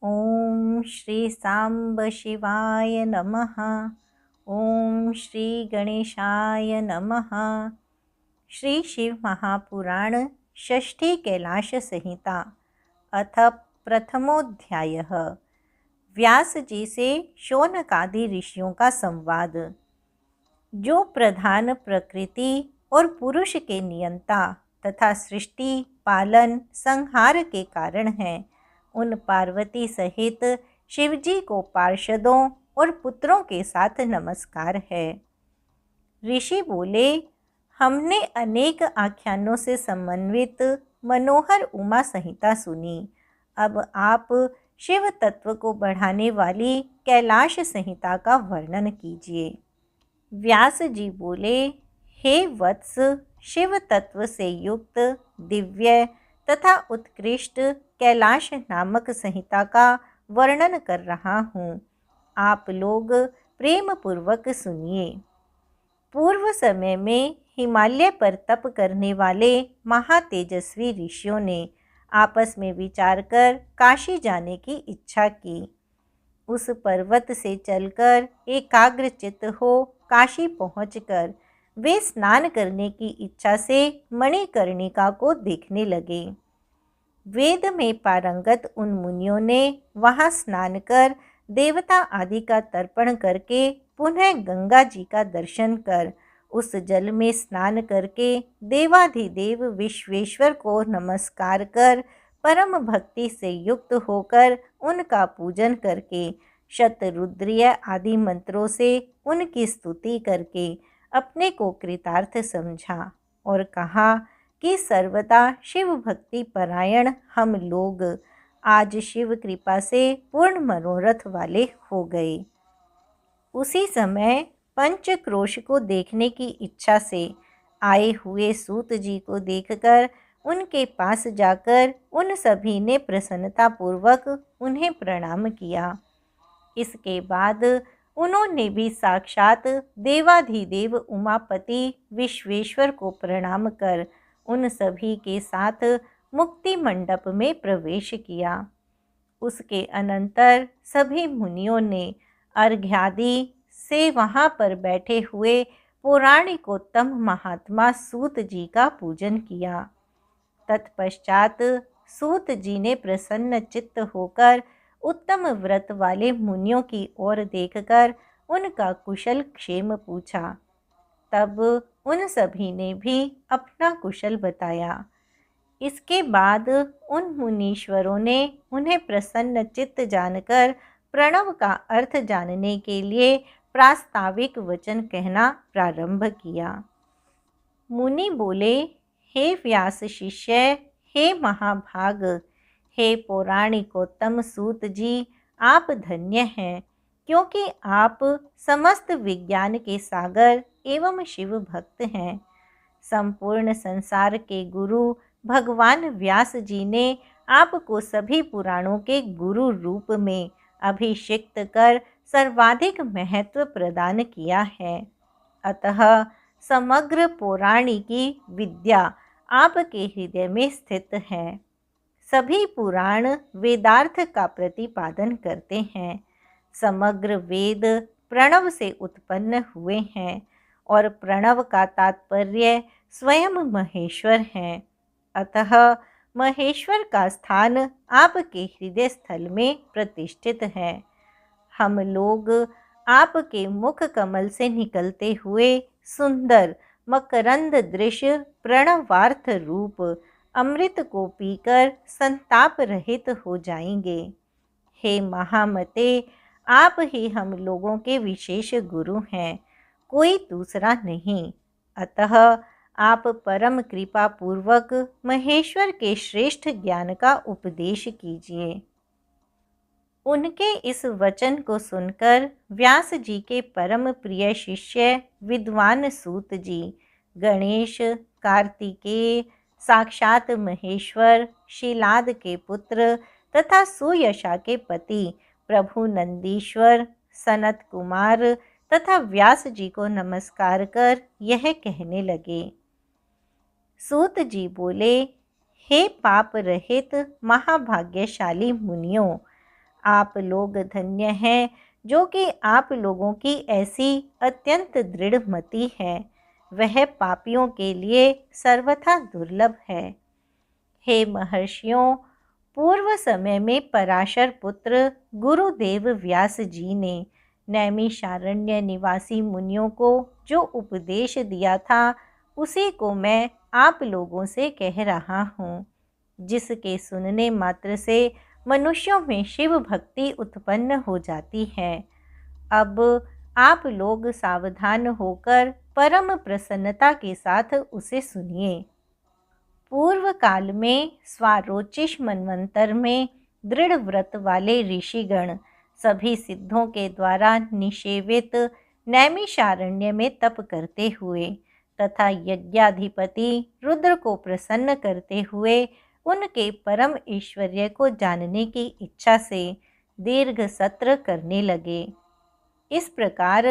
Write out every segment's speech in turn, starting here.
ओम श्री सांब शिवाय नमः। ओम श्री गणेशाय नमः। श्री शिव महापुराण षष्ठी कैलाश संहिता अथ प्रथमोध्यायः। व्यास जी से शौनकादि ऋषियों का संवाद। जो प्रधान प्रकृति और पुरुष के नियंता तथा सृष्टि पालन संहार के कारण हैं, उन पार्वती सहित शिवजी को पार्षदों और पुत्रों के साथ नमस्कार है। ऋषि बोले, हमने अनेक आख्यानों से समन्वित मनोहर उमा संहिता सुनी। अब आप शिव तत्व को बढ़ाने वाली कैलाश संहिता का वर्णन कीजिए। व्यास जी बोले, हे वत्स, शिव तत्व से युक्त दिव्य तथा उत्कृष्ट कैलाश नामक संहिता का वर्णन कर रहा हूँ। आप लोग प्रेम पूर्वक सुनिए। पूर्व समय में हिमालय पर तप करने वाले महातेजस्वी ऋषियों ने आपस में विचार कर काशी जाने की इच्छा की। उस पर्वत से चलकर एकाग्रचित्त हो काशी पहुंचकर वे स्नान करने की इच्छा से मणिकर्णिका को देखने लगे। वेद में पारंगत उन मुनियों ने वहां स्नान कर देवता आदि का तर्पण करके पुनः गंगा जी का दर्शन कर उस जल में स्नान करके देवाधिदेव विश्वेश्वर को नमस्कार कर परम भक्ति से युक्त होकर उनका पूजन करके शतरुद्रीय आदि मंत्रों से उनकी स्तुति करके अपने को कृतार्थ समझा और कहा कि सर्वदा शिव भक्ति परायण हम लोग आज शिव कृपा से पूर्ण मनोरथ वाले हो गए। उसी समय पंचक्रोश को देखने की इच्छा से आए हुए सूत जी को देखकर उनके पास जाकर उन सभी ने प्रसन्नतापूर्वक उन्हें प्रणाम किया। इसके बाद उन्होंने भी साक्षात देवाधिदेव उमापति विश्वेश्वर को प्रणाम कर उन सभी के साथ मुक्ति मंडप में प्रवेश किया। उसके अनंतर सभी मुनियों ने अर्घ्यादि से वहाँ पर बैठे हुए पौराणिकोत्तम महात्मा सूत जी का पूजन किया। तत्पश्चात सूत जी ने प्रसन्न चित्त होकर उत्तम व्रत वाले मुनियों की ओर देखकर उनका कुशल क्षेम पूछा। तब उन सभी ने भी अपना कुशल बताया। इसके बाद उन मुनीश्वरों ने उन्हें प्रसन्न चित्त जानकर प्रणव का अर्थ जानने के लिए प्रास्ताविक वचन कहना प्रारंभ किया। मुनि बोले, हे व्यास शिष्य, हे महाभाग, हे पौराणिकोत्तम सूत जी, आप धन्य हैं, क्योंकि आप समस्त विज्ञान के सागर एवं शिव भक्त हैं। संपूर्ण संसार के गुरु भगवान व्यास जी ने आपको सभी पुराणों के गुरु रूप में अभिषिक्त कर सर्वाधिक महत्व प्रदान किया है। अतः समग्र पौराणिकी विद्या आपके हृदय में स्थित है। सभी पुराण वेदार्थ का प्रतिपादन करते हैं। समग्र वेद प्रणव से उत्पन्न हुए हैं और प्रणव का तात्पर्य स्वयं महेश्वर है। अतः महेश्वर का स्थान आपके हृदय स्थल में प्रतिष्ठित है। हम लोग आपके मुख कमल से निकलते हुए सुंदर मकरंद दृश्य प्रणवार्थ रूप अमृत को पीकर संताप रहित हो जाएंगे। हे महामते, आप ही हम लोगों के विशेष गुरु हैं, कोई दूसरा नहीं। अतः आप परम कृपा पूर्वक महेश्वर के श्रेष्ठ ज्ञान का उपदेश कीजिए। उनके इस वचन को सुनकर व्यास जी के परम प्रिय शिष्य विद्वान सूत जी गणेश, कार्तिकेय, साक्षात महेश्वर, शीलाद के पुत्र तथा सुयशा के पति प्रभु नंदीश्वर, सनत कुमार तथा व्यास जी को नमस्कार कर यह कहने लगे। सूत जी बोले, हे पाप रहित महाभाग्यशाली मुनियों, आप लोग धन्य हैं जो कि आप लोगों की ऐसी अत्यंत दृढ़ मति है। वह पापियों के लिए सर्वथा दुर्लभ है। हे महर्षियों, पूर्व समय में पराशर पुत्र गुरुदेव व्यास जी ने नैमिषारण्य निवासी मुनियों को जो उपदेश दिया था, उसी को मैं आप लोगों से कह रहा हूँ, जिसके सुनने मात्र से मनुष्यों में शिव भक्ति उत्पन्न हो जाती है। अब आप लोग सावधान होकर परम प्रसन्नता के साथ उसे सुनिए। पूर्व काल में स्वारोचिष मनवंतर में दृढ़ व्रत वाले ऋषिगण सभी सिद्धों के द्वारा निषेवित नैमिषारण्य में तप करते हुए तथा यज्ञाधिपति रुद्र को प्रसन्न करते हुए उनके परम ऐश्वर्य को जानने की इच्छा से दीर्घ सत्र करने लगे। इस प्रकार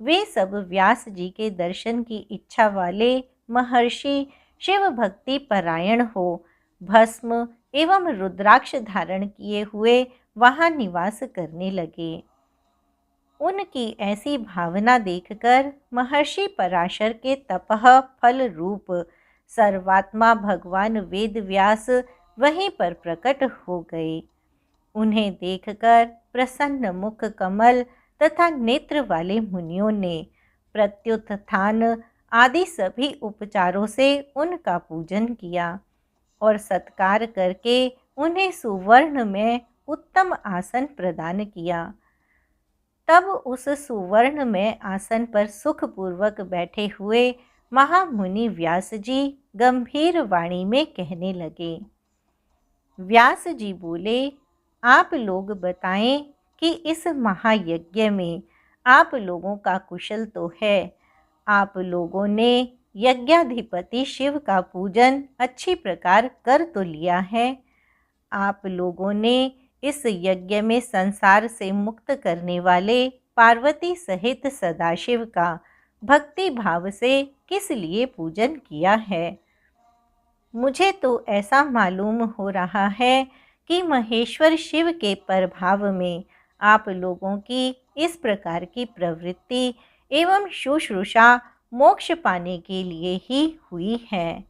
वे सब व्यास जी के दर्शन की इच्छा वाले महर्षि शिव भक्ति परायण हो भस्म एवं रुद्राक्ष धारण किए हुए वहां निवास करने लगे। उनकी ऐसी भावना देखकर महर्षि पराशर के तपह फल रूप सर्वात्मा भगवान वेद व्यास वहीं पर प्रकट हो गए। उन्हें देखकर प्रसन्न मुख कमल तथा नेत्र वाले मुनियों ने प्रत्युत्थान आदि सभी उपचारों से उनका पूजन किया और सत्कार करके उन्हें सुवर्ण में उत्तम आसन प्रदान किया। तब उस सुवर्ण में आसन पर सुखपूर्वक बैठे हुए महामुनि व्यास जी गंभीर वाणी में कहने लगे। व्यास जी बोले, आप लोग बताएं कि इस महायज्ञ में आप लोगों का कुशल तो है। आप लोगों ने यज्ञाधिपति शिव का पूजन अच्छी प्रकार कर तो लिया है। आप लोगों ने इस यज्ञ में संसार से मुक्त करने वाले पार्वती सहित सदाशिव का भक्ति भाव से किस लिए पूजन किया है। मुझे तो ऐसा मालूम हो रहा है कि महेश्वर शिव के प्रभाव में आप लोगों की इस प्रकार की प्रवृत्ति एवं शुश्रूषा मोक्ष पाने के लिए ही हुई है।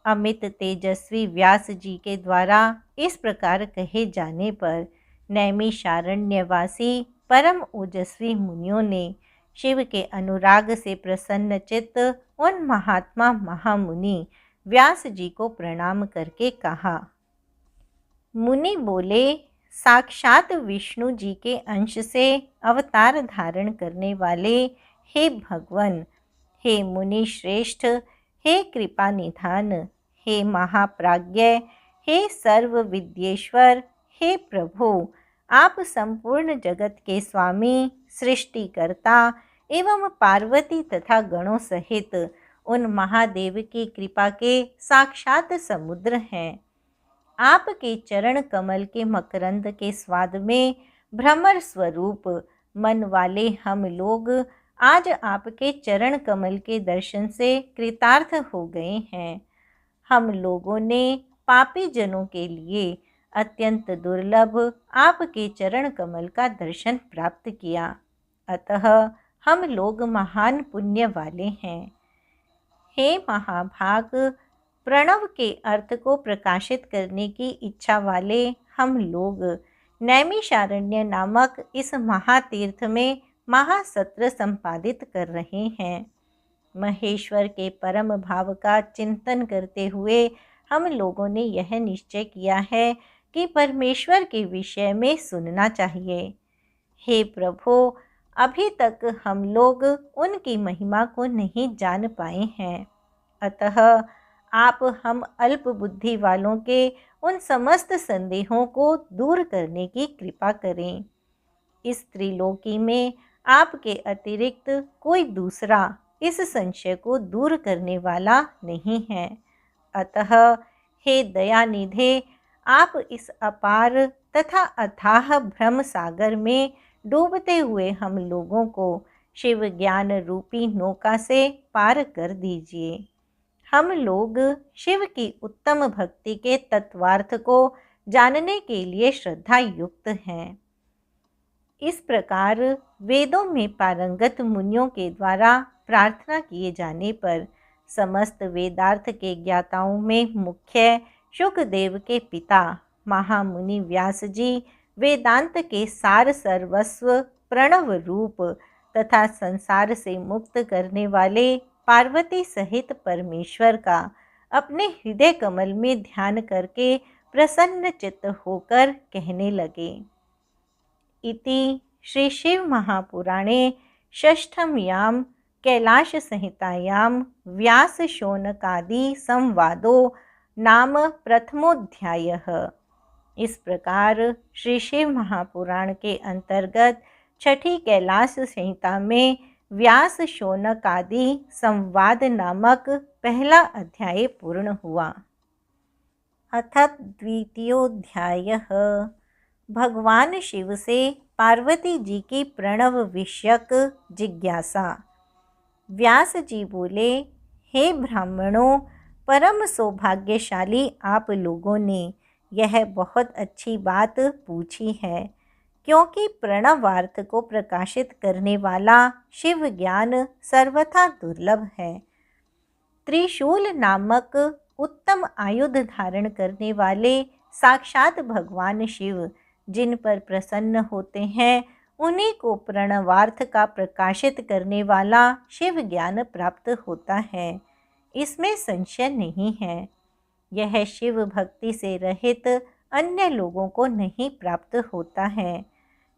अमित तेजस्वी व्यास जी के द्वारा इस प्रकार कहे जाने पर नैमिषारण्यवासी परम ओजस्वी मुनियों ने शिव के अनुराग से प्रसन्न चित्त उन महात्मा महामुनि व्यास जी को प्रणाम करके कहा। मुनि बोले, साक्षात विष्णु जी के अंश से अवतार धारण करने वाले हे भगवन, हे मुनि श्रेष्ठ, हे कृपा निधान, हे महाप्राज्ञ, हे सर्व विद्येश्वर, हे प्रभु, आप संपूर्ण जगत के स्वामी, सृष्टिकर्ता एवं पार्वती तथा गणों सहित उन महादेव की कृपा के साक्षात समुद्र हैं। आपके चरण कमल के मकरंद के स्वाद में भ्रमर स्वरूप मन वाले हम लोग आज आपके चरण कमल के दर्शन से कृतार्थ हो गए हैं। हम लोगों ने पापी जनों के लिए अत्यंत दुर्लभ आपके चरण कमल का दर्शन प्राप्त किया, अतः हम लोग महान पुण्य वाले हैं। हे महाभाग, प्रणव के अर्थ को प्रकाशित करने की इच्छा वाले हम लोग नैमिषारण्य नामक इस महातीर्थ में महासत्र संपादित कर रहे हैं। महेश्वर के परम भाव का चिंतन करते हुए हम लोगों ने यह निश्चय किया है कि परमेश्वर के विषय में सुनना चाहिए। हे प्रभु, अभी तक हम लोग उनकी महिमा को नहीं जान पाए हैं, अतः आप हम अल्प बुद्धि वालों के उन समस्त संदेहों को दूर करने की कृपा करें। इस त्रिलोकी में आपके अतिरिक्त कोई दूसरा इस संशय को दूर करने वाला नहीं है, अतः हे दयानिधे, आप इस अपार तथा अथाह भ्रम सागर में डूबते हुए हम लोगों को शिव ज्ञान रूपी नौका से पार कर दीजिए। हम लोग शिव की उत्तम भक्ति के तत्वार्थ को जानने के लिए श्रद्धा युक्त हैं। इस प्रकार वेदों में पारंगत मुनियों के द्वारा प्रार्थना किए जाने पर समस्त वेदार्थ के ज्ञाताओं में मुख्य शुकदेव के पिता महामुनि व्यास जी वेदांत के सार सर्वस्व प्रणव रूप तथा संसार से मुक्त करने वाले पार्वती सहित परमेश्वर का अपने हृदय कमल में ध्यान करके प्रसन्न चित्त होकर कहने लगे। इति श्री शिव महापुराणे षष्ठम्यां कैलाश संहितायां व्यास शौनकादि संवादो नाम प्रथमोध्यायः। इस प्रकार श्री शिव महापुराण के अंतर्गत छठी कैलाश संहिता में व्यास शौनक आदि संवाद नामक पहला अध्याय पूर्ण हुआ। अथ द्वितीयोध्यायः। भगवान शिव से पार्वती जी की प्रणव विषयक जिज्ञासा। व्यास जी बोले, हे ब्राह्मणों, परम सौभाग्यशाली आप लोगों ने यह बहुत अच्छी बात पूछी है, क्योंकि प्रणवार्थ को प्रकाशित करने वाला शिव ज्ञान सर्वथा दुर्लभ है। त्रिशूल नामक उत्तम आयुध धारण करने वाले साक्षात भगवान शिव जिन पर प्रसन्न होते हैं, उन्हीं को प्रणवार्थ का प्रकाशित करने वाला शिव ज्ञान प्राप्त होता है, इसमें संशय नहीं है। यह शिव भक्ति से रहित अन्य लोगों को नहीं प्राप्त होता है।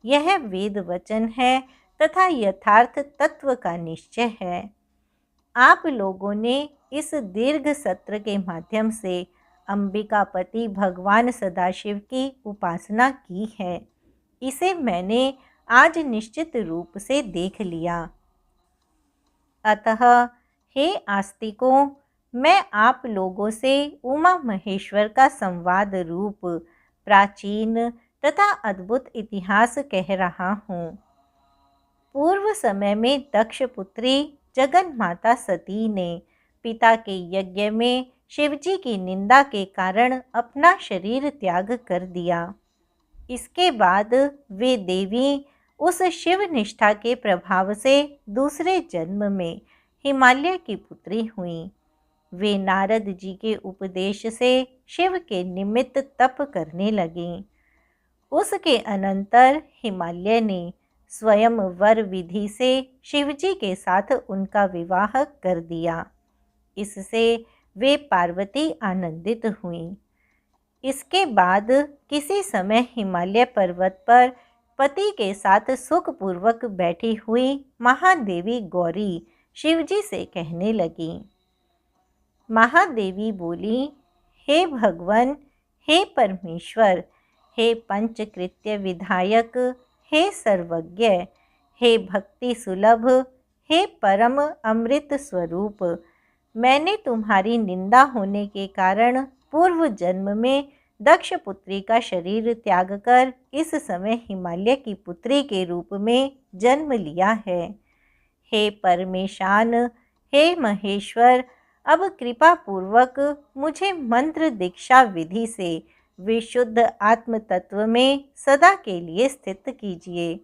यह वेद वचन है तथा यथार्थ तत्व का निश्चय है। आप लोगों ने इस दीर्घ सत्र के माध्यम से अंबिकापति भगवान सदाशिव की उपासना की है। इसे मैंने आज निश्चित रूप से देख लिया। अतः हे आस्तिकों, मैं आप लोगों से उमा महेश्वर का संवाद रूप प्राचीन तथा अद्भुत इतिहास कह रहा हूँ। पूर्व समय में दक्ष पुत्री जगन माता सती ने पिता के यज्ञ में शिवजी की निंदा के कारण अपना शरीर त्याग कर दिया। इसके बाद वे देवी उस शिव निष्ठा के प्रभाव से दूसरे जन्म में हिमालय की पुत्री हुईं। वे नारद जी के उपदेश से शिव के निमित्त तप करने लगीं। उसके अनंतर हिमालय ने स्वयं वर विधि से शिवजी के साथ उनका विवाह कर दिया। इससे वे पार्वती आनंदित हुईं। इसके बाद किसी समय हिमालय पर्वत पर पति के साथ सुखपूर्वक बैठी हुई महादेवी गौरी शिवजी से कहने लगी। महादेवी बोली, हे भगवन, हे परमेश्वर, हे पंचकृत्य विधायक, हे सर्वज्ञ, हे भक्ति सुलभ, हे परम अमृत स्वरूप, मैंने तुम्हारी निंदा होने के कारण पूर्व जन्म में दक्ष पुत्री का शरीर त्याग कर इस समय हिमालय की पुत्री के रूप में जन्म लिया है। हे परमेशान, हे महेश्वर, अब कृपा पूर्वक मुझे मंत्र दीक्षा विधि से विशुद्ध आत्म तत्व में सदा के लिए स्थित कीजिए।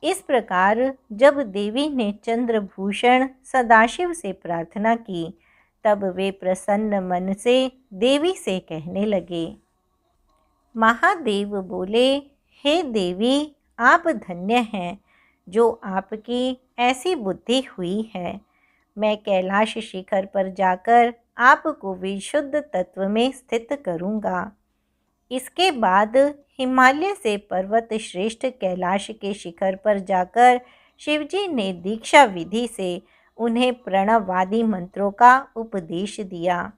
इस प्रकार जब देवी ने चंद्रभूषण सदाशिव से प्रार्थना की, तब वे प्रसन्न मन से देवी से कहने लगे। महादेव बोले, हे देवी, आप धन्य हैं जो आपकी ऐसी बुद्धि हुई है। मैं कैलाश शिखर पर जाकर आपको विशुद्ध तत्व में स्थित करूँगा। इसके बाद हिमालय से पर्वत श्रेष्ठ कैलाश के शिखर पर जाकर शिवजी ने दीक्षा विधि से उन्हें प्रणवादि मंत्रों का उपदेश दिया।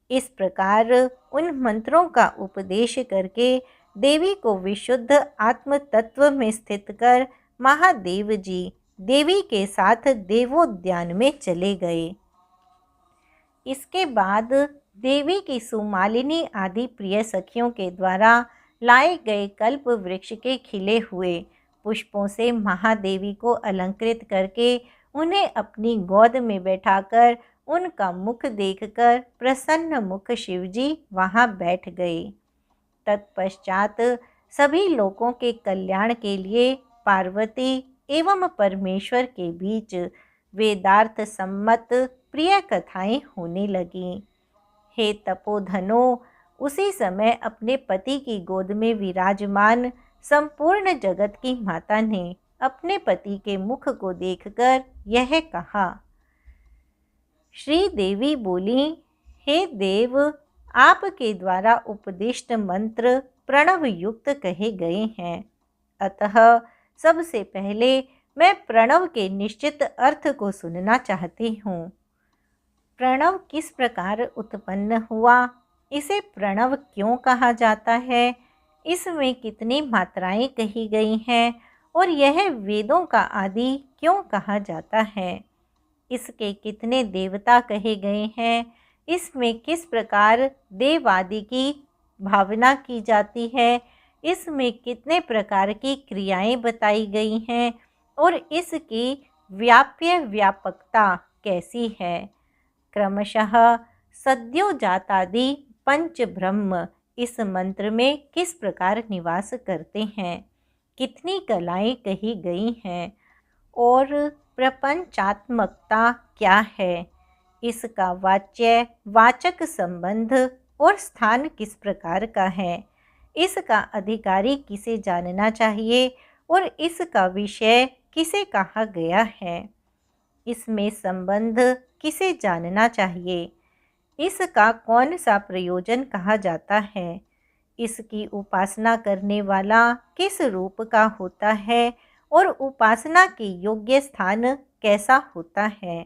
इस प्रकार उन मंत्रों का उपदेश करके देवी को विशुद्ध आत्म तत्व में स्थित कर महादेव जी देवी के साथ देवोद्यान में चले गए। इसके बाद देवी की सुमालिनी आदि प्रिय सखियों के द्वारा लाए गए कल्प वृक्ष के खिले हुए पुष्पों से महादेवी को अलंकृत करके उन्हें अपनी गोद में बैठाकर उनका मुख देखकर प्रसन्न मुख शिवजी वहां बैठ गए। तत्पश्चात सभी लोगों के कल्याण के लिए पार्वती एवं परमेश्वर के बीच वेदार्थ सम्मत प्रिय कथाएं होने लगीं। हे तपोधनो, उसी समय अपने पति की गोद में विराजमान संपूर्ण जगत की माता ने अपने पति के मुख को देखकर यह कहा। श्री देवी बोली, हे देव, आपके द्वारा उपदिष्ट मंत्र प्रणव युक्त कहे गए हैं, अतः सबसे पहले मैं प्रणव के निश्चित अर्थ को सुनना चाहती हूँ। प्रणव किस प्रकार उत्पन्न हुआ, इसे प्रणव क्यों कहा जाता है, इसमें कितनी मात्राएं कही गई हैं और यह वेदों का आदि क्यों कहा जाता है, इसके कितने देवता कहे गए हैं, इसमें किस प्रकार देव आदि की भावना की जाती है, इसमें कितने प्रकार की क्रियाएं बताई गई हैं और इसकी व्यापकता कैसी है। क्रमशः सद्योजातादि पंच ब्रह्म इस मंत्र में किस प्रकार निवास करते हैं, कितनी कलाएं कही गई हैं और प्रपंचात्मकता क्या है, इसका वाच्य वाचक संबंध और स्थान किस प्रकार का है, इसका अधिकारी किसे जानना चाहिए और इसका विषय किसे कहा गया है, इसमें संबंध किसे जानना चाहिए, इसका कौन सा प्रयोजन कहा जाता है, इसकी उपासना करने वाला किस रूप का होता है और उपासना के योग्य स्थान कैसा होता है।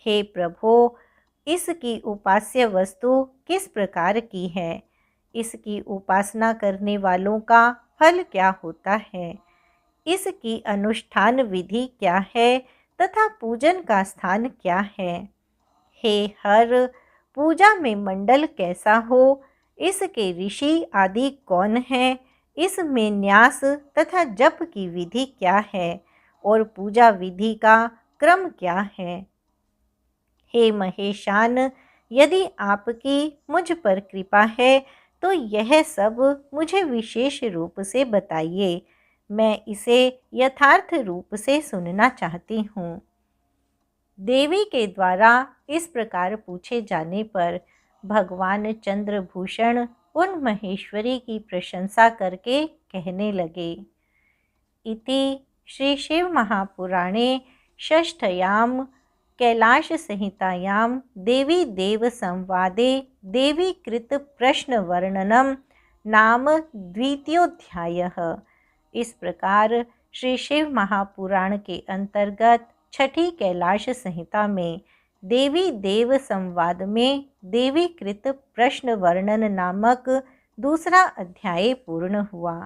हे प्रभो, इसकी उपास्य वस्तु किस प्रकार की है, इसकी उपासना करने वालों का फल क्या होता है, इसकी अनुष्ठान विधि क्या है तथा पूजन का स्थान क्या है। हे हर, पूजा में मंडल कैसा हो, इसके ऋषि आदि कौन है, इसमें न्यास तथा जप की विधि क्या है और पूजा विधि का क्रम क्या है। हे महेशान, यदि आपकी मुझ पर कृपा है तो यह सब मुझे विशेष रूप से बताइए, मैं इसे यथार्थ रूप से सुनना चाहती हूँ। देवी के द्वारा इस प्रकार पूछे जाने पर भगवान चंद्रभूषण उन महेश्वरी की प्रशंसा करके कहने लगे। इति श्री शिव महापुराणे षष्ठयाम कैलाश संहितायां देवी देव संवादे देवी कृत प्रश्न वर्णनम नाम द्वितीयोध्यायः। इस प्रकार श्री शिव महापुराण के अंतर्गत छठी कैलाश संहिता में देवी देव संवाद में देवी कृत प्रश्न वर्णन नामक दूसरा अध्याय पूर्ण हुआ।